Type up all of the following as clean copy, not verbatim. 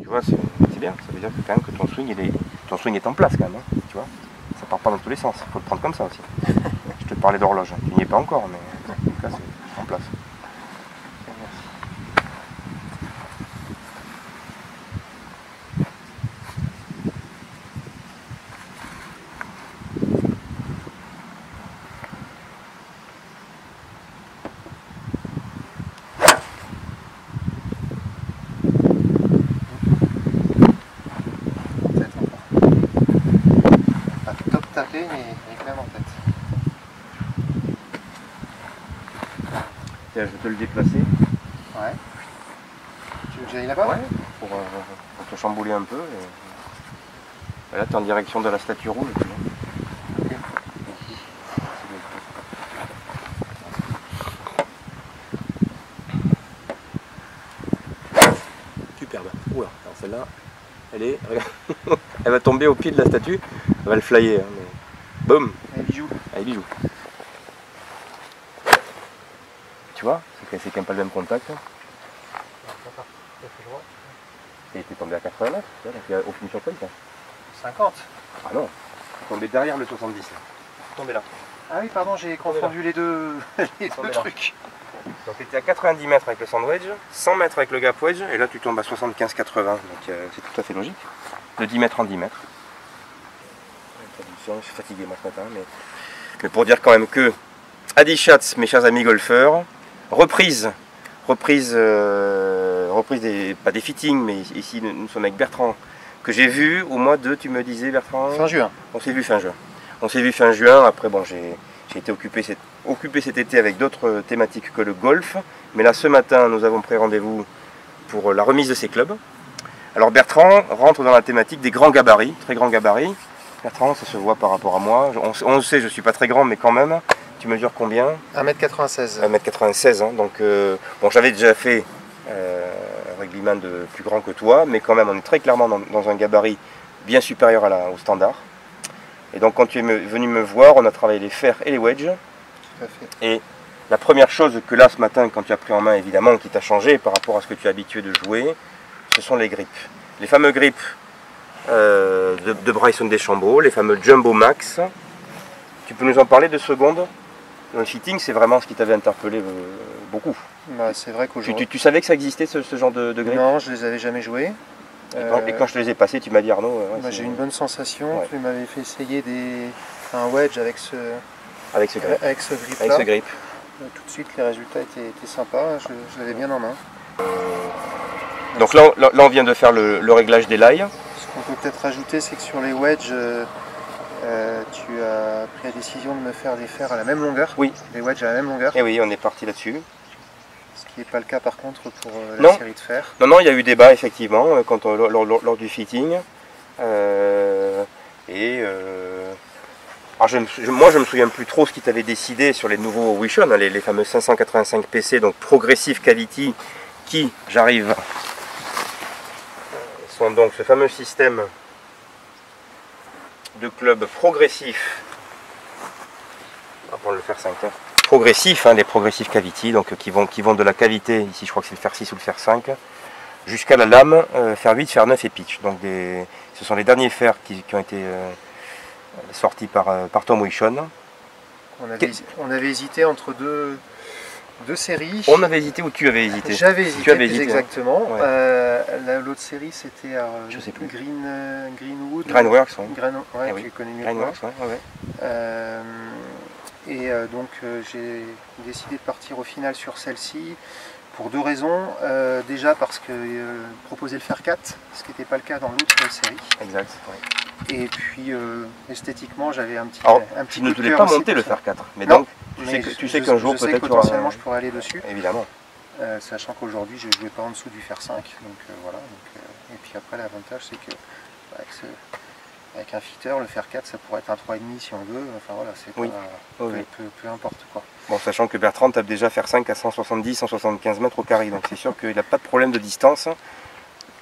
Tu vois, c'est bien, ça veut dire que quand même que ton swing est en place quand même, hein, tu vois. Ça part pas dans tous les sens, il faut le prendre comme ça aussi. Je te parlais d'horloge, tu n'y es pas encore, mais en tout cas c'est en place. Tapé, mais il est quand même en tête. Tiens, je vais te le déplacer. Ouais. Tu veux que j'aille là-bas? Ouais, pour te chambouler un peu. Et là, tu es en direction de la statue rouge. Tu vois. Okay. Superbe. Oula, alors celle-là, elle va tomber au pied de la statue. Elle va le flyer. Hein, mais... Boum. Allez, bijou. Allez, bijou. Tu vois, c'est quand même pas le même contact. Et t'es tombé à 80 mètres, donc il n'y a aucune surprise. 50. Ah non, t'es tombé derrière le 70. Là. Tombé là. Ah oui, pardon, j'ai confondu les deux, trucs. Donc tu étais à 90 mètres avec le sandwich, 100 mètres avec le gap wedge, et là tu tombes à 75-80. Donc c'est tout à fait logique. De 10 mètres en 10 mètres. Je suis fatigué moi ce matin, mais pour dire quand même que Adi Schatz, mes chers amis golfeurs, reprise pas des fittings, mais ici nous sommes avec Bertrand, que j'ai vu au mois de, tu me disais Bertrand, fin juin. On s'est vu fin juin. On s'est vu fin juin, après bon j'ai été occupé cet été avec d'autres thématiques que le golf, mais là ce matin nous avons pris rendez-vous pour la remise de ces clubs. Alors Bertrand rentre dans la thématique des grands gabarits, très grands gabarits. Bertrand, ça se voit par rapport à moi, on le sait, je suis pas très grand, mais quand même, tu mesures combien? 1m96. 1m96, hein, donc bon, j'avais déjà fait un rugbyman de plus grand que toi, mais quand même on est très clairement dans un gabarit bien supérieur au standard. Et donc quand tu es venu me voir, on a travaillé les fers et les wedges. Tout à fait. Et la première chose que là ce matin, quand tu as pris en main évidemment, qui t'a changé par rapport à ce que tu es habitué de jouer, ce sont les grips. Les fameux grips de Bryson DeChambeau, les fameux Jumbo Max. Tu peux nous en parler 2 secondes? Le fitting, c'est vraiment ce qui t'avait interpellé beaucoup. Bah, c'est vrai qu'aujourd'hui... Tu savais que ça existait ce genre de grippe? Non, je les avais jamais joués. Et quand je te les ai passés, tu m'as dit Arnaud... Ouais, j'ai eu une bonne sensation. Ouais. Tu m'avais fait essayer un wedge avec ce grip. grip-là. Tout de suite, les résultats étaient sympas. Je l'avais bien en main. Donc là, on vient de faire le réglage des lailles. Ce qu'on peut peut-être rajouter, c'est que sur les wedges, tu as pris la décision de me faire des fers à la même longueur. Oui. Les wedges à la même longueur. Et oui, on est parti là-dessus. Ce qui n'est pas le cas par contre pour la série de fers. Non, il y a eu débat effectivement lors du fitting. Alors moi je me souviens plus trop ce qui t'avait décidé sur les nouveaux Wishon, hein, les fameux 585 PC, donc Progressive Cavity, qui, j'arrive, sont donc ce fameux système de club progressif. On va le faire 5 hein. Progressif, hein, les Progressive Cavity, donc qui vont de la cavité, ici je crois que c'est le fer 6 ou le fer 5, jusqu'à la lame, fer 8, fer 9 et pitch. Donc ce sont les derniers fers qui ont été sortis par Tom Wishon. On avait hésité entre deux séries. On avait hésité ou tu avais hésité? J'avais hésité, plus exactement. Hein. Ouais. L'autre série c'était je sais plus. Greenwood. Grainworks, ouais. Ouais, oui. tu connais mieux. Grainworks, ouais. Donc j'ai décidé de partir au final sur celle-ci pour 2 raisons. Déjà parce que proposer le fer 4, ce qui n'était pas le cas dans l'autre série. Exact. Ouais. Et puis esthétiquement j'avais un petit tu ne voulais pas monter le fer 4, mais non, donc tu sais qu'un jour peut-être potentiellement je pourrais aller dessus. Évidemment. Sachant qu'aujourd'hui je ne jouais pas en dessous du fer 5. Donc voilà. Et puis après l'avantage c'est que avec un fitter, le fer 4 ça pourrait être un 3,5 si on veut. Enfin voilà, c'est peu importe quoi. Bon, sachant que Bertrand tape déjà fer 5 à 170-175 mètres au carré, donc c'est sûr qu'il n'a pas de problème de distance.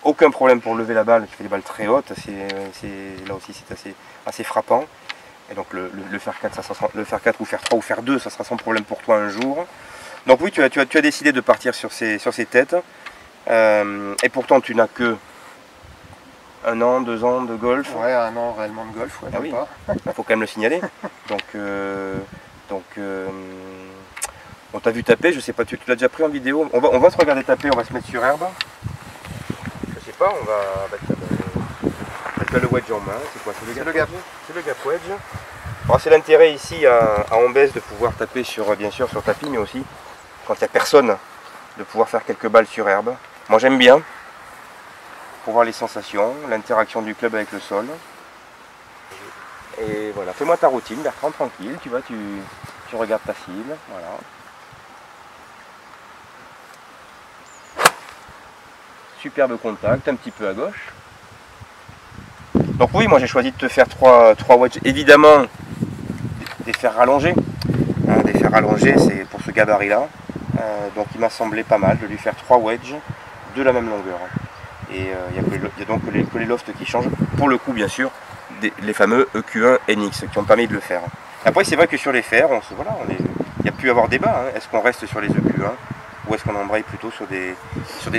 Aucun problème pour lever la balle, qui fait des balles très hautes, là aussi c'est assez frappant. Et donc le fer 4, le fer 4 ou fer 3 ou fer 2, ça sera sans problème pour toi un jour. Donc oui, tu as décidé de partir sur ces têtes, et pourtant tu n'as que 1 an, 2 ans de golf. Ouais, 1 an réellement de golf, ouais, Ah oui. pas. Il faut quand même le signaler. On t'a vu taper, je sais pas, tu l'as déjà pris en vidéo. On va se regarder taper, on va se mettre sur herbe. Je sais pas, on va mettre le wedge en main. C'est quoi? C'est le gap. C'est le gap wedge. Alors c'est l'intérêt ici à Ambès de pouvoir taper sur, bien sûr sur tapis, mais aussi quand il n'y a personne, de pouvoir faire quelques balles sur herbe. Moi j'aime bien, pour voir les sensations, l'interaction du club avec le sol. Et voilà, fais-moi ta routine, Bertrand, tranquille, tu vois, tu regardes ta cible, voilà. Superbe contact, un petit peu à gauche. Donc oui, moi j'ai choisi de te faire 3 wedges, évidemment des fers rallongés. Des fers rallongés, c'est pour ce gabarit-là. Donc il m'a semblé pas mal de lui faire 3 wedges de la même longueur. Et il n'y a donc que les lofts qui changent. Pour le coup, bien sûr, les fameux EQ1 NX qui ont permis de le faire. Après, c'est vrai que sur les fers, il y a pu avoir débat. Hein. Est-ce qu'on reste sur les EQ1 ou est-ce qu'on embraye plutôt sur des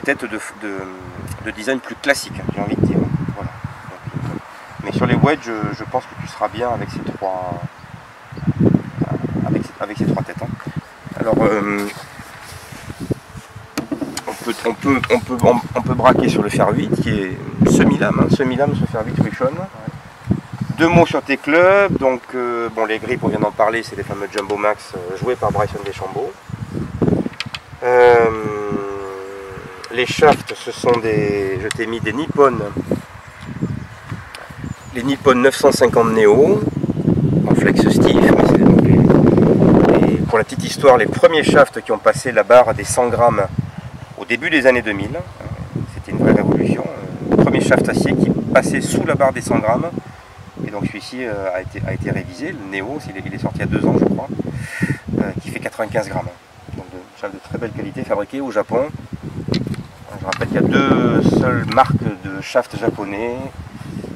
têtes de design plus classiques, j'ai envie de dire. Voilà. Mais sur les wedges, je pense que tu seras bien avec ces 3 têtes. Hein. Alors, on peut braquer sur le fer 8 qui est semi-lame, hein, semi-lame ce fer 8 Richon. Ouais. 2 mots sur tes clubs, donc bon, les grippes on vient d'en parler, c'est les fameux Jumbo Max joués par Bryson DeChambeau. Les shafts, ce sont je t'ai mis des Nippon, les Nippon 950 Neo en flex stiff, et pour la petite histoire, les premiers shafts qui ont passé la barre des 100 grammes au début des années 2000, c'était une vraie révolution. Le premier shaft acier qui passait sous la barre des 100 grammes. Et donc celui-ci a été révisé, le Neo, il est sorti il y a 2 ans je crois, qui fait 95 grammes. Donc de shaft de très belle qualité, fabriqué au Japon. Je rappelle qu'il y a 2 seules marques de shaft japonais,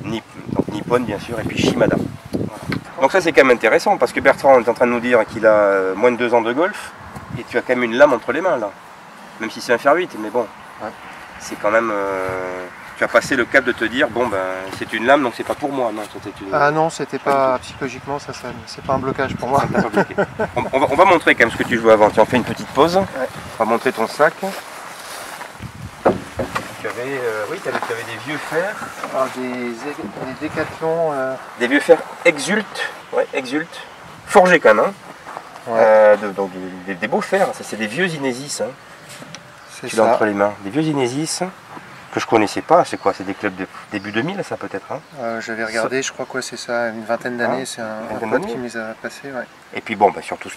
donc Nippon bien sûr, et puis Shimada. Voilà. Donc ça c'est quand même intéressant, parce que Bertrand est en train de nous dire qu'il a moins de 2 ans de golf, et tu as quand même une lame entre les mains là. Même si c'est un fer 8, mais bon, ouais. C'est quand même... tu as passé le cap de te dire, bon ben c'est une lame, donc c'est pas pour moi. Non, Ah non, c'était pas psychologiquement, c'est pas un blocage pour moi. On va montrer quand même ce que tu joues avant. Tu en fais une petite pause, ouais. On va montrer ton sac. Tu avais, oui, tu avais des vieux fers. Alors, des Décathlon. Des vieux fers Exult, ouais, Exult, forgés quand même. Hein. Ouais. Donc des beaux fers, ça c'est des vieux Inesis. Hein. Tu l'as entre les mains. Des vieux Inesis que je connaissais pas. C'est quoi? C'est des clubs de début 2000 ça peut-être hein. J'avais regardé, je crois quoi c'est ça, une vingtaine d'années. C'est un pote qui me les a passés. Ouais. Et puis bon, bah, surtout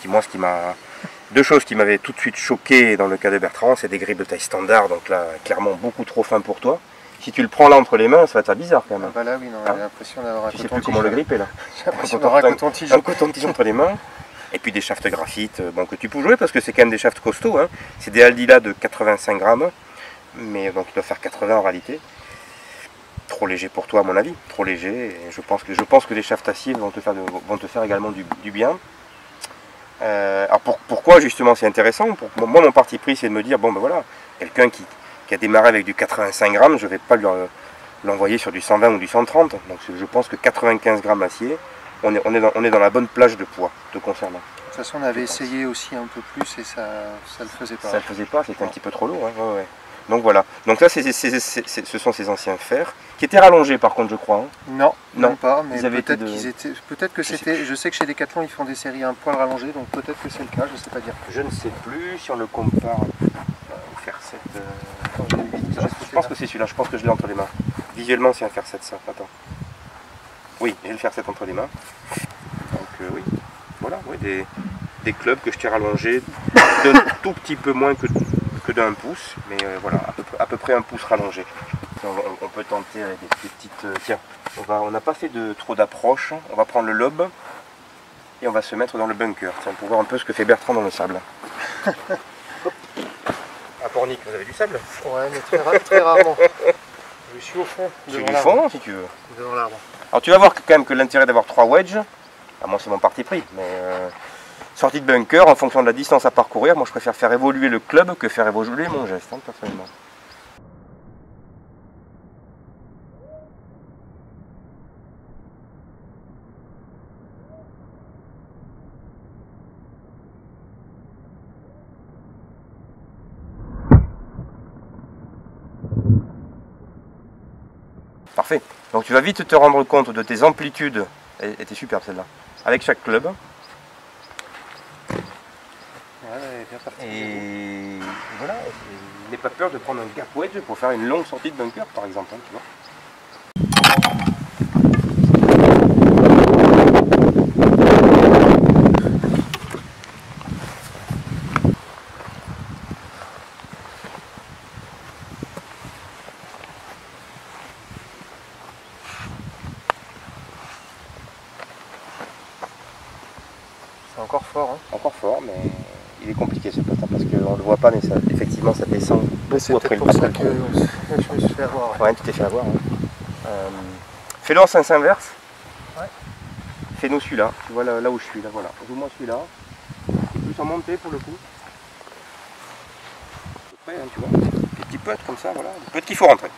deux choses qui m'avaient tout de suite choqué dans le cas de Bertrand, c'est des grippes de taille standard. Donc là, clairement beaucoup trop fin pour toi. Si tu le prends là entre les mains, ça va être bizarre quand même. Ah bah là oui, non, j'ai l'impression d'avoir un coton-tige. Tu sais plus comment le gripper là. J'ai l'impression d'avoir un coton-tige. Un coton-tige entre les mains. Et puis des shafts graphite, bon, que tu peux jouer parce que c'est quand même des shafts costauds. Hein. C'est des Aldila de 85 grammes, mais donc ils doivent faire 80 en réalité. Trop léger pour toi à mon avis, trop léger. Et je pense que les shafts acier vont te faire également du bien. Alors pourquoi justement c'est intéressant? Moi mon parti pris c'est de me dire, bon ben voilà, quelqu'un qui a démarré avec du 85 grammes, je ne vais pas l'envoyer sur du 120 ou du 130. Donc je pense que 95 grammes acier, on est dans la bonne plage de poids te concernant. De toute façon, on avait essayé aussi un peu plus et ça le faisait pas. Ça le faisait pas, c'était un petit peu trop lourd. Hein, ouais. Donc voilà. Donc là, ce sont ces anciens fers qui étaient rallongés par contre, je crois. Hein. Non, non pas. Mais peut-être qu'ils étaient. Peut-être que c'était. Je sais que chez Decathlon, ils font des séries un poil rallongées, donc peut-être que c'est le cas. Je sais pas dire. Je ne sais plus si on le compare au fer 7. Je pense que c'est celui-là. Je pense que je l'ai entre les mains. Visuellement, c'est un fer 7 ça. Attends. Oui, j'ai le fer 7 entre les mains. Donc oui, voilà, oui, des clubs que je t'ai rallongés d'un tout petit peu moins que d'un pouce, mais voilà, à peu près un pouce rallongé. On peut tenter avec des petites... tiens, on n'a pas fait trop d'approche, on va prendre le lobe et on va se mettre dans le bunker, tiens, pour voir un peu ce que fait Bertrand dans le sable. À Pornic, vous avez du sable? Ouais, mais très rarement. Je suis au fond. Tu du fond si tu veux. Devant l'arbre. Alors tu vas voir quand même que l'intérêt d'avoir 3 wedges, moi c'est mon parti pris, mais sortie de bunker, en fonction de la distance à parcourir, moi je préfère faire évoluer le club que faire évoluer mon geste, hein, personnellement. parfait. Donc tu vas vite te rendre compte de tes amplitudes, elle était superbe celle-là, avec chaque club. Ouais, bien parti. Et voilà, n'aie pas peur de prendre un gap wedge pour faire une longue sortie de bunker par exemple, hein, tu vois. C'est encore fort, hein. Encore fort, mais il est compliqué ce putt, hein, parce qu'on ne le voit pas, mais ça, effectivement ça descend beaucoup après le pour ça passage. que je me suis fait avoir. Ouais, tu t'es fait avoir. Hein. Fais-le en sens inverse. Ouais. Fais-nous celui-là, tu vois là où je suis, là voilà. Joue-moi celui-là. Plus en montée pour le coup. Après, hein, tu vois, des petits putts comme ça, voilà. Des putts qu'il faut rentrer.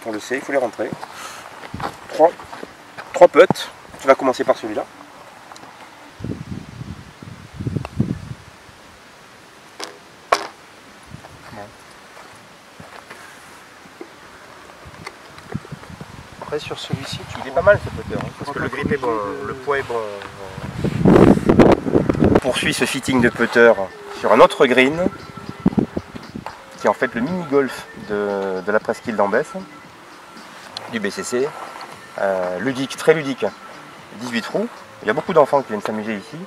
On le sait, il faut les rentrer. 3 putts. Tu vas commencer par celui-là. Après sur celui-ci, Il est pas mal ce putter, hein, parce que le grip est bon, le poids est bon. On poursuit ce fitting de putter sur un autre green, qui est en fait le mini-golf de la presqu'île d'Ambès, du BCC. Ludique, très ludique, 18 trous. Il y a beaucoup d'enfants qui viennent s'amuser ici.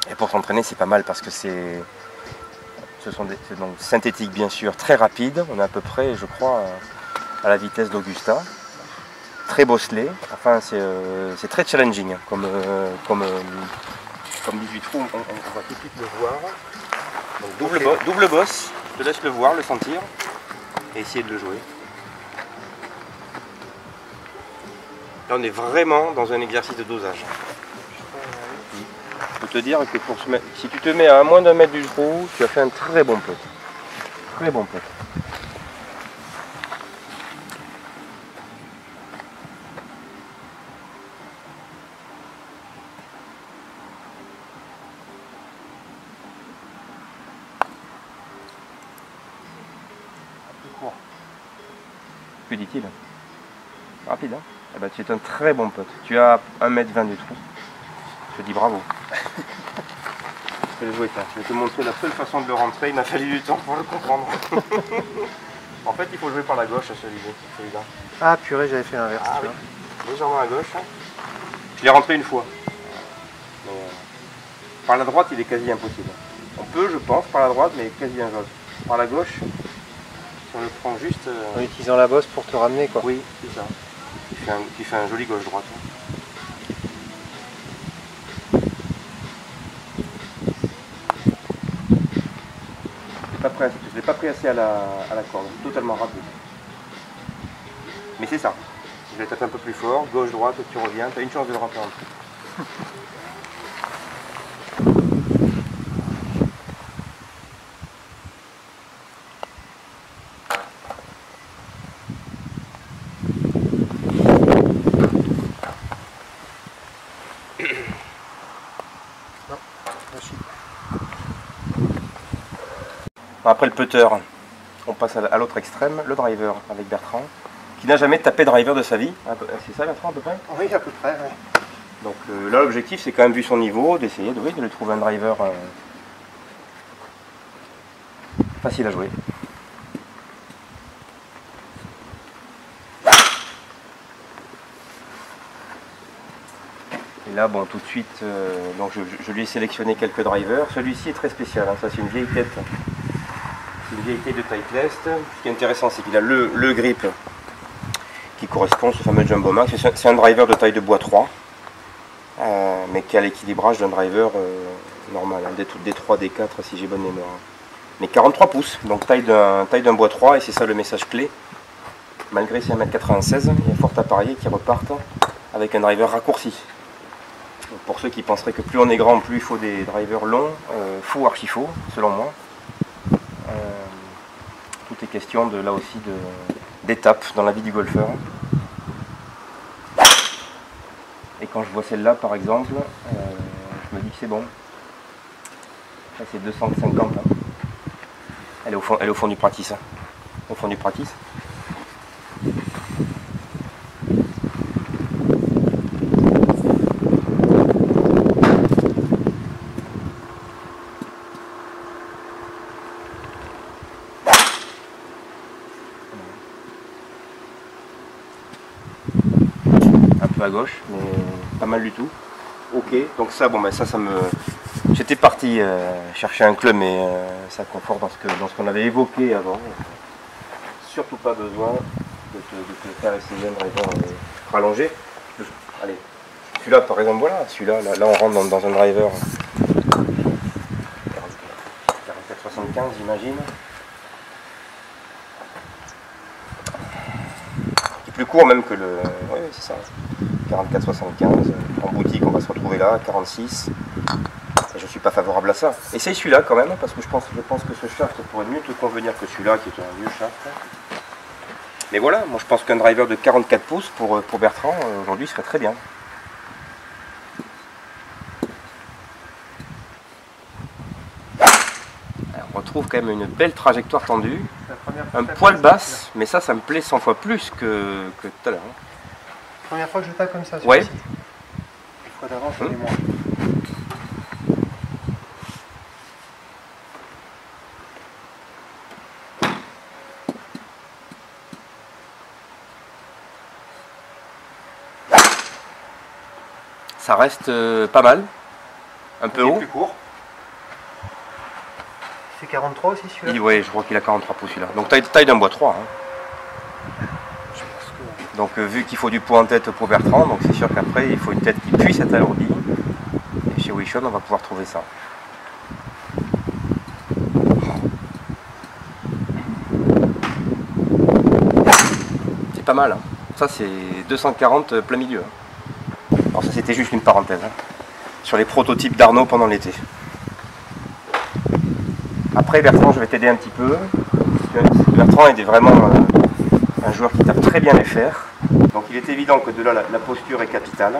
Et pour s'entraîner, c'est pas mal parce que c'est donc synthétique bien sûr, très rapide. On est à peu près, je crois, à la vitesse d'Augusta. Très bosselé, enfin c'est très challenging comme 18 trous, on va tout de suite le voir. Donc double boss, je te laisse le voir, le sentir et essayer de le jouer. Là on est vraiment dans un exercice de dosage. Je peux te dire que si tu te mets à moins d'un mètre du trou, tu as fait un très bon putt. Très bon putt. Que dit-il? Rapide, hein? Eh ben, c'est un très bon putt. Tu as 1,20 m du trou. Je te dis bravo. Je vais le jouer, tiens. Je vais te montrer la seule façon de le rentrer. Il m'a fallu du temps pour le comprendre. En fait, il faut jouer par la gauche celui-là. Ah purée, j'avais fait l'inverse. Ah, oui. Légèrement à gauche. Je l'ai rentré une fois. Mais, par la droite, il est quasi impossible. On peut, je pense, par la droite, mais quasi injouable. Par la gauche, si on le prend juste... En utilisant la bosse pour te ramener, quoi. Oui, c'est ça. Qui fait un joli gauche-droite. Je ne l'ai pas pris assez à la corde, totalement rapide. Mais c'est ça. Je vais taper un peu plus fort, gauche-droite, tu reviens, tu as une chance de le rentrer en dessous. Après le putter, on passe à l'autre extrême, le driver avec Bertrand, qui n'a jamais tapé driver de sa vie. C'est ça Bertrand à peu près? Oui, à peu près, ouais. Donc là l'objectif c'est quand même, vu son niveau, d'essayer de lui trouver un driver facile à jouer. Et là bon, tout de suite, donc je lui ai sélectionné quelques drivers. Celui-ci est très spécial, hein. Ça c'est une vieille tête. C'est une vieille tête de Titleist. Ce qui est intéressant c'est qu'il a le grip qui correspond à ce fameux Jumbo Max. C'est un driver de taille de bois 3. Mais qui a l'équilibrage d'un driver normal, hein, des 3, des 4 si j'ai bonne mémoire. Mais 43 pouces, donc taille d'un bois 3, et c'est ça le message clé. Malgré ces 1,96 m, il y a fort à parier qu'ils repartent avec un driver raccourci. Donc pour ceux qui penseraient que plus on est grand, plus il faut des drivers longs, faux, archi faux, selon moi. Tout est question là aussi d'étapes dans la vie du golfeur. Et quand je vois celle-là par exemple, je me dis que c'est bon. Là c'est 250. Hein. Elle est au fond du practice. Hein. Au fond du practice. peu à gauche, mais pas mal du tout. Ok, donc ça, bon, ben ça me... J'étais parti chercher un club, mais ça conforte dans ce qu'on avait évoqué avant. Surtout pas besoin de te faire essayer un driver rallongé. Allez, celui-là par exemple, voilà, celui-là, là on rentre dans un driver 44-75, j'imagine. Qui est plus court même que le... Oui, c'est ça. 44-75, en boutique on va se retrouver là, 46. Et je suis pas favorable à ça. Essaye celui-là quand même, parce que je pense que ce shaft pourrait mieux te convenir que celui-là qui est un vieux shaft. Mais voilà, moi je pense qu'un driver de 44 pouces pour Bertrand aujourd'hui serait très bien. Alors, on retrouve quand même une belle trajectoire tendue, un poil basse, mais ça me plaît 100 fois plus que tout à l'heure. Première fois que je tape comme ça, ouais. Les fois d'avant, je faisais moins. Ça reste pas mal, un peu haut. Plus court. C'est 43 aussi celui-là. Oui, je crois qu'il a 43 pouces celui-là. Donc taille d'un bois 3. Hein. Donc vu qu'il faut du poids en tête pour Bertrand, donc c'est sûr qu'après il faut une tête qui puisse être alourdie. Et chez Wishon on va pouvoir trouver ça. C'est pas mal, hein. Ça c'est 240 plein milieu. Hein. Alors ça c'était juste une parenthèse, hein, sur les prototypes d'Arnaud pendant l'été. Après Bertrand, je vais t'aider un petit peu. Bertrand est vraiment un joueur qui tape très bien les fers. Donc il est évident que de là la posture est capitale.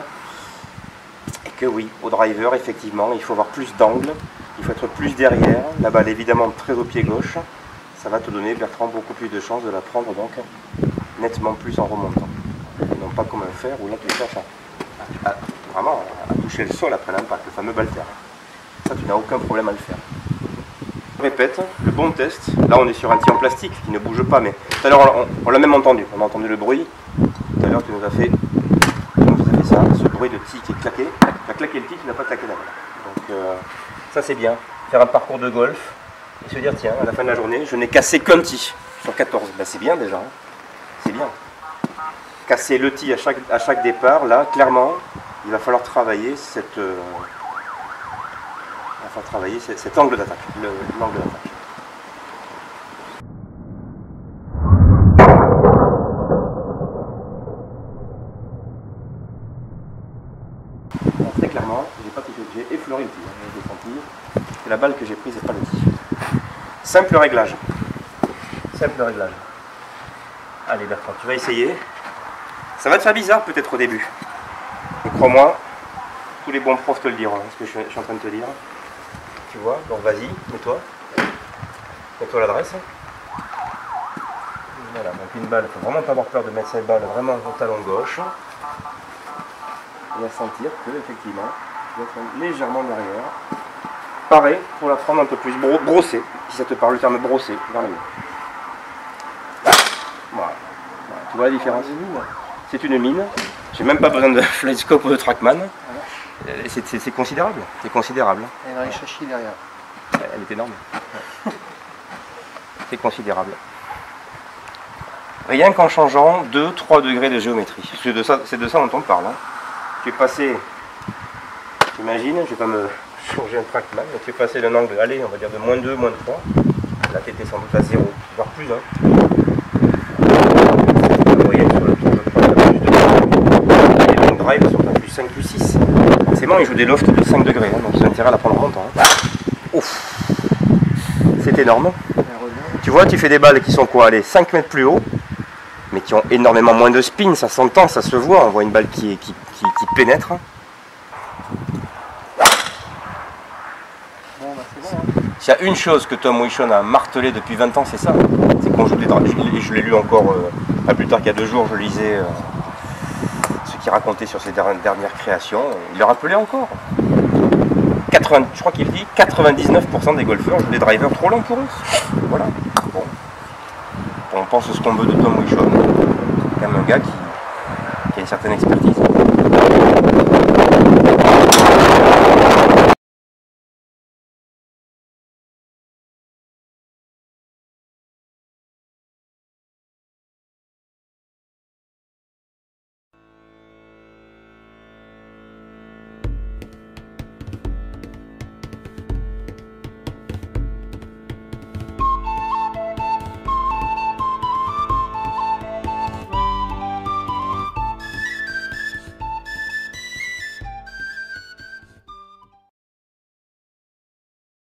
Et que oui, au driver effectivement, il faut avoir plus d'angle, il faut être plus derrière. La balle évidemment très au pied gauche. Ça va te donner, Bertrand, beaucoup plus de chances de la prendre donc nettement plus en remontant. Et non pas comme un fer où là tu cherches vraiment à toucher le sol après l'impact, le fameux balter. Ça, tu n'as aucun problème à le faire. Je répète, le bon test, là on est sur un tee en plastique qui ne bouge pas, mais tout à l'heure on l'a même entendu, on a entendu le bruit. Tout à l'heure tu nous as fait ça, ce bruit de tee qui est claqué. Tu as claqué le tee, tu n'as pas claqué la balle. Donc ça c'est bien, faire un parcours de golf et se dire tiens, à la fin de la journée, je n'ai cassé qu'un tee sur 14. Ben, c'est bien déjà, hein. C'est bien. Casser le tee à chaque départ, là, clairement, il va falloir travailler cet angle d'attaque, l'angle d'attaque. Très clairement, j'ai effleuré le tee, hein, j'ai senti, et la balle que j'ai prise n'est pas le tee. Simple réglage. Simple réglage. Allez Bertrand, tu vas essayer. Ça va te faire bizarre peut-être au début. Et crois-moi, tous les bons profs te le diront, ce que je suis en train de te dire. Tu vois, donc vas-y, mets-toi. Mets-toi l'adresse. Voilà, donc une balle, il ne faut vraiment pas avoir peur de mettre cette balle vraiment au talon gauche. Et à sentir que, effectivement, tu dois être légèrement derrière. Pareil, pour la prendre un peu plus brossée, si ça te parle le terme brossé, vers le haut. Voilà. Tu vois la différence? C'est une mine. J'ai même pas besoin de Flightscope ou de Trackman. C'est considérable. C'est considérable. Et dans les châchis derrière. Elle est énorme. C'est considérable. Rien qu'en changeant 2-3 degrés de géométrie. C'est de ça dont on parle. Hein. Tu es passé, j'imagine, je ne vais pas me changer un Trackman, mais tu es passé d'un angle, allez, on va dire de -2, -3. Là, tu étais sans doute à 0, voire plus. Hein. La moyenne sur le tour, je crois, et donc drive sur un +5, +6. Forcément, il joue des lofts de 5 degrés, hein, donc c'est intérêt à la prendre en montant. Hein. Ouf, c'est énorme. Tu vois, tu fais des balles qui sont quoi, allez, 5 mètres plus haut, mais qui ont énormément moins de spin, ça s'entend, ça se voit, on voit une balle qui pénètre. Bon, bah, c'est bon, hein. S'il y a une chose que Tom Wishon a martelé depuis 20 ans, c'est ça. C'est qu'on joue des drives. Je l'ai lu encore, pas plus tard qu'il y a 2 jours, je lisais ce qu'il racontait sur ses dernières créations. Il le rappelait encore. Je crois qu'il dit 99% des golfeurs jouent des drivers trop longs pour eux. Voilà. Bon. On pense ce qu'on veut de Tom Wishon. C'est quand même un gars qui a une certaine expertise.